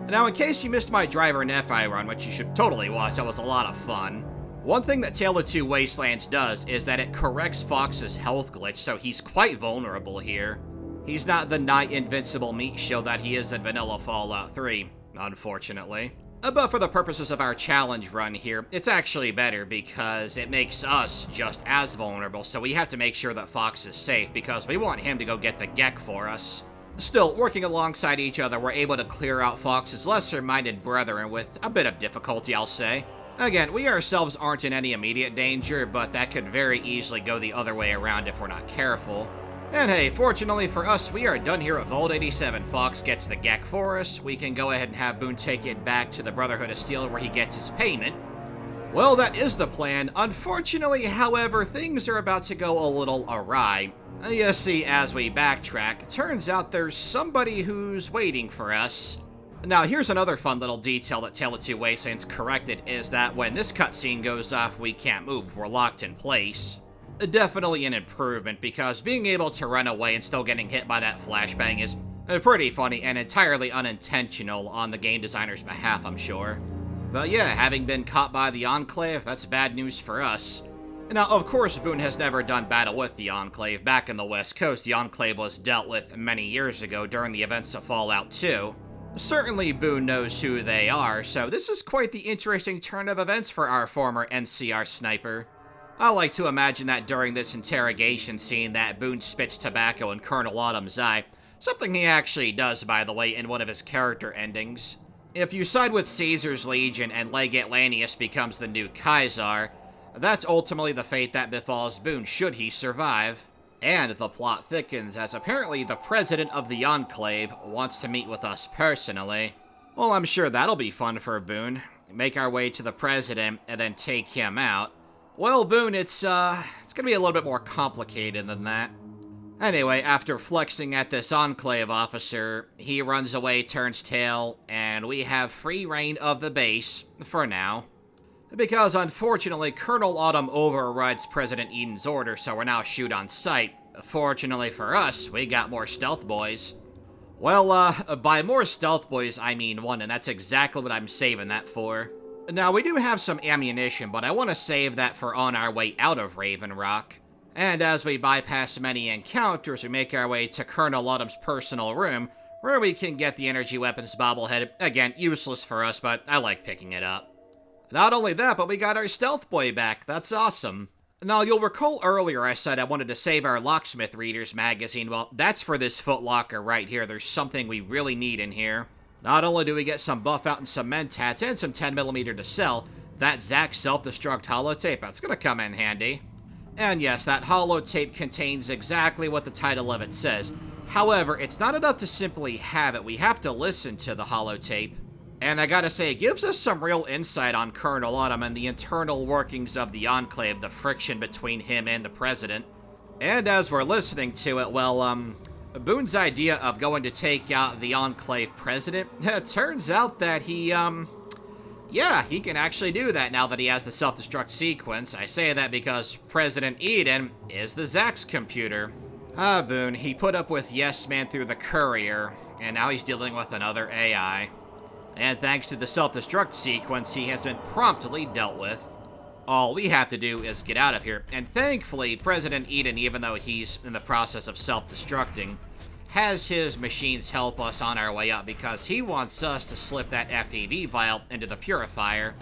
Now, in case you missed my driver Nephi run, which you should totally watch, that was a lot of fun. One thing that Tale of Two Wastelands does is that it corrects Fox's health glitch, so he's quite vulnerable here. He's not the nigh invincible meat shield that he is in vanilla Fallout 3, unfortunately. But for the purposes of our challenge run here, it's actually better because it makes us just as vulnerable, so we have to make sure that Fox is safe because we want him to go get the G.E.C.K for us. Still, working alongside each other, we're able to clear out Fox's lesser-minded brethren with a bit of difficulty, I'll say. Again, we ourselves aren't in any immediate danger, but that could very easily go the other way around if we're not careful. And hey, fortunately for us, we are done here at Vault 87. Fox gets the G.E.C.K for us. We can go ahead and have Boone take it back to the Brotherhood of Steel where he gets his payment. Well, that is the plan. Unfortunately, however, things are about to go a little awry. You see, as we backtrack, it turns out there's somebody who's waiting for us. Now, here's another fun little detail that Tale of Two Wastelands corrected, is that when this cutscene goes off, we can't move. We're locked in place. Definitely an improvement, because being able to run away and still getting hit by that flashbang is pretty funny and entirely unintentional on the game designer's behalf, I'm sure. But yeah, having been caught by the Enclave, that's bad news for us. Now, of course, Boone has never done battle with the Enclave. Back in the West Coast, the Enclave was dealt with many years ago during the events of Fallout 2. Certainly, Boone knows who they are, so this is quite the interesting turn of events for our former NCR sniper. I like to imagine that during this interrogation scene that Boone spits tobacco in Colonel Autumn's eye, something he actually does, by the way, in one of his character endings. If you side with Caesar's Legion and Legate Lanius becomes the new Kaiser, that's ultimately the fate that befalls Boone should he survive. And the plot thickens as apparently the president of the Enclave wants to meet with us personally. Well, I'm sure that'll be fun for Boone. Make our way to the president and then take him out. Well, Boone, it's gonna be a little bit more complicated than that. Anyway, after flexing at this Enclave officer, he runs away, turns tail, and we have free reign of the base, for now. Because, unfortunately, Colonel Autumn overrides President Eden's order, so we're now shoot on sight. Fortunately for us, we got more stealth boys. Well, by more stealth boys, I mean one, and that's exactly what I'm saving that for. Now, we do have some ammunition, but I want to save that for on our way out of Raven Rock. And as we bypass many encounters, we make our way to Colonel Autumn's personal room, where we can get the energy weapons bobblehead. Again, useless for us, but I like picking it up. Not only that, but we got our stealth boy back. That's awesome. Now, you'll recall earlier I said I wanted to save our Locksmith Readers magazine. Well, that's for this footlocker right here. There's something we really need in here. Not only do we get some buff out and some mentats and some 10mm to sell, that G.E.C.K self-destruct holotape, that's gonna come in handy. And yes, that holotape contains exactly what the title of it says. However, it's not enough to simply have it. We have to listen to the holotape. And I gotta say, it gives us some real insight on Colonel Autumn and the internal workings of the Enclave, the friction between him and the President. And as we're listening to it, well, Boone's idea of going to take out the Enclave President, it turns out that yeah, he can actually do that now that he has the self-destruct sequence. I say that because President Eden is the G.E.C.K computer. Boone, he put up with Yes Man through the Courier, and now he's dealing with another AI. And thanks to the self-destruct sequence, he has been promptly dealt with. All we have to do is get out of here, and thankfully, President Eden, even though he's in the process of self-destructing, has his machines help us on our way up because he wants us to slip that FEV vial into the purifier.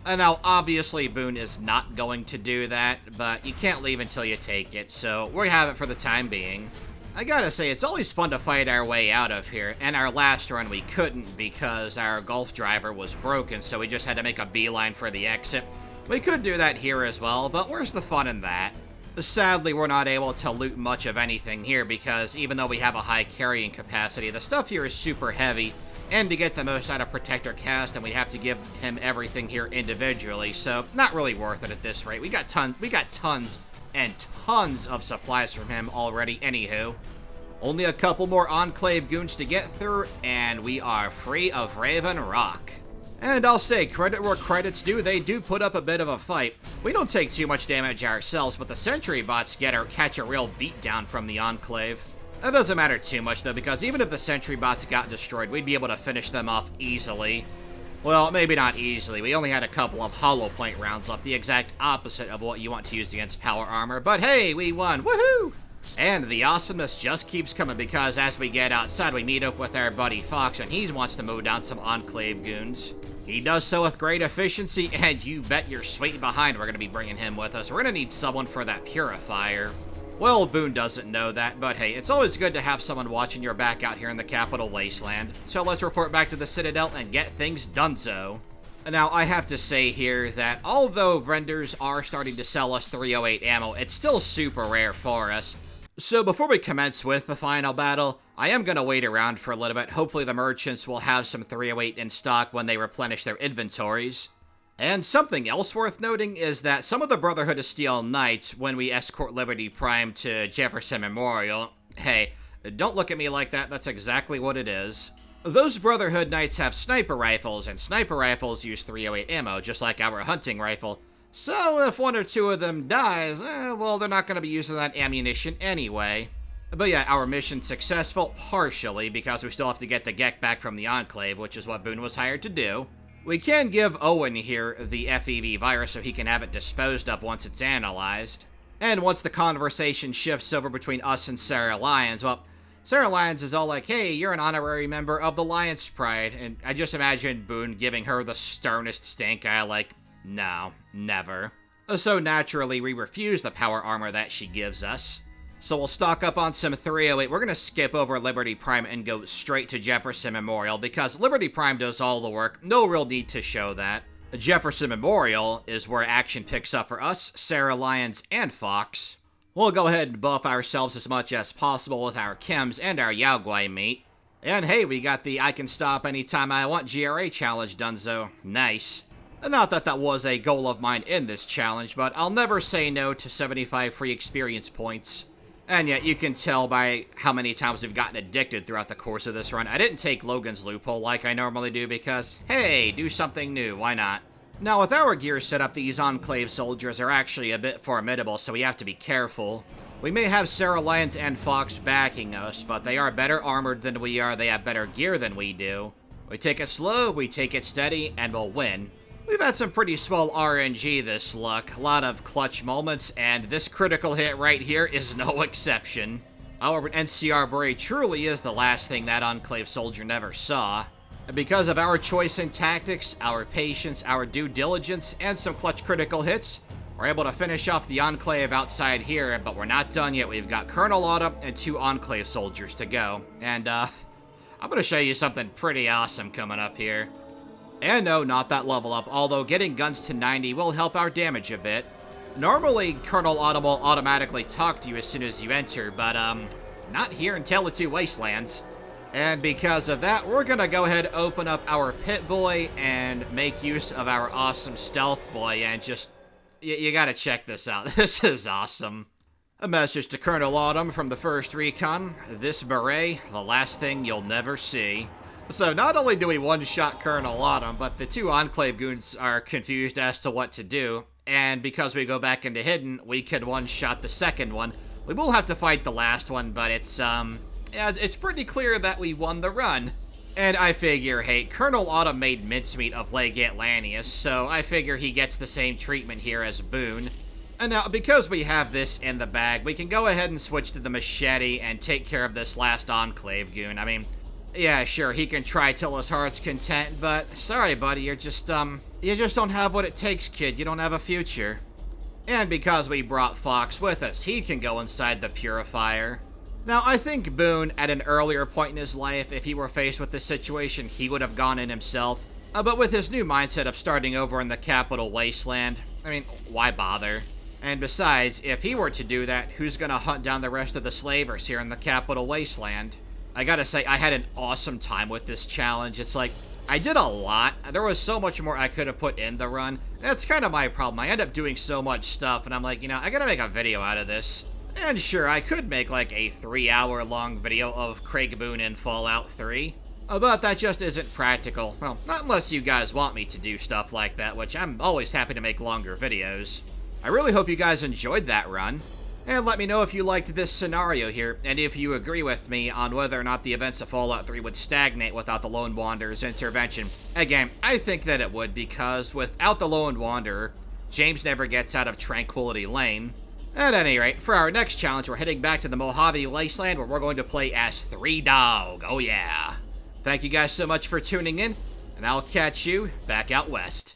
And now, obviously, Boone is not going to do that, but you can't leave until you take it, so we have it for the time being. I gotta say, it's always fun to fight our way out of here, and our last run we couldn't because our Gulf driver was broken, so we just had to make a beeline for the exit. We could do that here as well, but where's the fun in that? Sadly, we're not able to loot much of anything here because even though we have a high carrying capacity, the stuff here is super heavy, and to get the most out of Protector Cast, and we have to give him everything here individually, so not really worth it at this rate. We got tons and tons of supplies from him already, anywho. Only a couple more Enclave goons to get through, and we are free of Raven Rock. And I'll say, credit where credit's due, they do put up a bit of a fight. We don't take too much damage ourselves, but the sentry bots catch a real beatdown from the Enclave. That doesn't matter too much, though, because even if the sentry bots got destroyed, we'd be able to finish them off easily. Well, maybe not easily. We only had a couple of hollow point rounds left, the exact opposite of what you want to use against power armor. But hey, we won! Woohoo! And the awesomeness just keeps coming because as we get outside, we meet up with our buddy Fox, and he wants to mow down some Enclave goons. He does so with great efficiency, and you bet your sweet behind we're going to be bringing him with us. We're going to need someone for that purifier. Well, Boone doesn't know that, but hey, it's always good to have someone watching your back out here in the Capital Wasteland. So let's report back to the Citadel and get things donezo. Now, I have to say here that although vendors are starting to sell us 308 ammo, it's still super rare for us. So before we commence with the final battle, I am going to wait around for a little bit. Hopefully the merchants will have some 308 in stock when they replenish their inventories. And something else worth noting is that some of the Brotherhood of Steel Knights, when we escort Liberty Prime to Jefferson Memorial, hey, don't look at me like that, that's exactly what it is. Those Brotherhood Knights have sniper rifles, and sniper rifles use 308 ammo, just like our hunting rifle. So if one or two of them dies, well, they're not going to be using that ammunition anyway. But yeah, our mission's successful, partially, because we still have to get the G.E.C.K back from the Enclave, which is what Boone was hired to do. We can give Owen here the FEV virus so he can have it disposed of once it's analyzed. And once the conversation shifts over between us and Sarah Lyons, well, Sarah Lyons is all like, hey, you're an honorary member of the Lions Pride, and I just imagine Boone giving her the sternest stink eye like, no, never. So naturally, we refuse the power armor that she gives us. So we'll stock up on some 308. We're going to skip over Liberty Prime and go straight to Jefferson Memorial because Liberty Prime does all the work. No real need to show that. Jefferson Memorial is where action picks up for us, Sarah Lyons, and Fox. We'll go ahead and buff ourselves as much as possible with our chems and our Yaogwai meat. And hey, we got the I can stop anytime I want GRA challenge done, so nice. Not that that was a goal of mine in this challenge, but I'll never say no to 75 free experience points. And yet, you can tell by how many times we've gotten addicted throughout the course of this run. I didn't take Logan's loophole like I normally do because, hey, do something new, why not? Now, with our gear set up, these Enclave soldiers are actually a bit formidable, so we have to be careful. We may have Sarah Lyons and Fox backing us, but they are better armored than we are, they have better gear than we do. We take it slow, we take it steady, and we'll win. We've had some pretty small RNG this luck, a lot of clutch moments, and this critical hit right here is no exception. Our NCR Bray truly is the last thing that Enclave soldier never saw. And because of our choice in tactics, our patience, our due diligence, and some clutch critical hits, we're able to finish off the Enclave outside here, but we're not done yet. We've got Colonel Autumn and 2 Enclave soldiers to go. And, I'm gonna show you something pretty awesome coming up here. And no, not that level up, although getting guns to 90 will help our damage a bit. Normally, Colonel Autumn will automatically talk to you as soon as you enter, but, not here in Capital Wastelands. And because of that, we're gonna go ahead and open up our Pit Boy and make use of our awesome Stealth Boy and just... You gotta check this out. This is awesome. A message to Colonel Autumn from the 1st Recon. This beret, the last thing you'll never see. So not only do we one-shot Colonel Autumn, but the 2 Enclave goons are confused as to what to do. And because we go back into hidden, we can one-shot the second one. We will have to fight the last one, but it's, yeah, it's pretty clear that we won the run. And I figure, hey, Colonel Autumn made mincemeat of Legate Lanius, so I figure he gets the same treatment here as Boone. And now, because we have this in the bag, we can go ahead and switch to the machete and take care of this last Enclave goon. I mean, yeah, sure, he can try till his heart's content, but sorry, buddy, you just don't have what it takes, kid. You don't have a future. And because we brought Fox with us, he can go inside the purifier. Now, I think Boone, at an earlier point in his life, if he were faced with this situation, he would have gone in himself. But with his new mindset of starting over in the Capital Wasteland, I mean, why bother? And besides, if he were to do that, who's gonna hunt down the rest of the slavers here in the Capital Wasteland? I gotta say, I had an awesome time with this challenge. It's like, I did a lot. There was so much more I could have put in the run. That's kind of my problem. I end up doing so much stuff, and I'm like, you know, I gotta make a video out of this. And sure, I could make like a 3-hour-long video of Craig Boone in Fallout 3, but that just isn't practical. Well, not unless you guys want me to do stuff like that, which I'm always happy to make longer videos. I really hope you guys enjoyed that run, and let me know if you liked this scenario here, and if you agree with me on whether or not the events of Fallout 3 would stagnate without the Lone Wanderer's intervention. Again, I think that it would, because without the Lone Wanderer, James never gets out of Tranquility Lane. At any rate, for our next challenge, we're heading back to the Mojave Wasteland, where we're going to play as 3 Dog. Oh yeah. Thank you guys so much for tuning in, and I'll catch you back out west.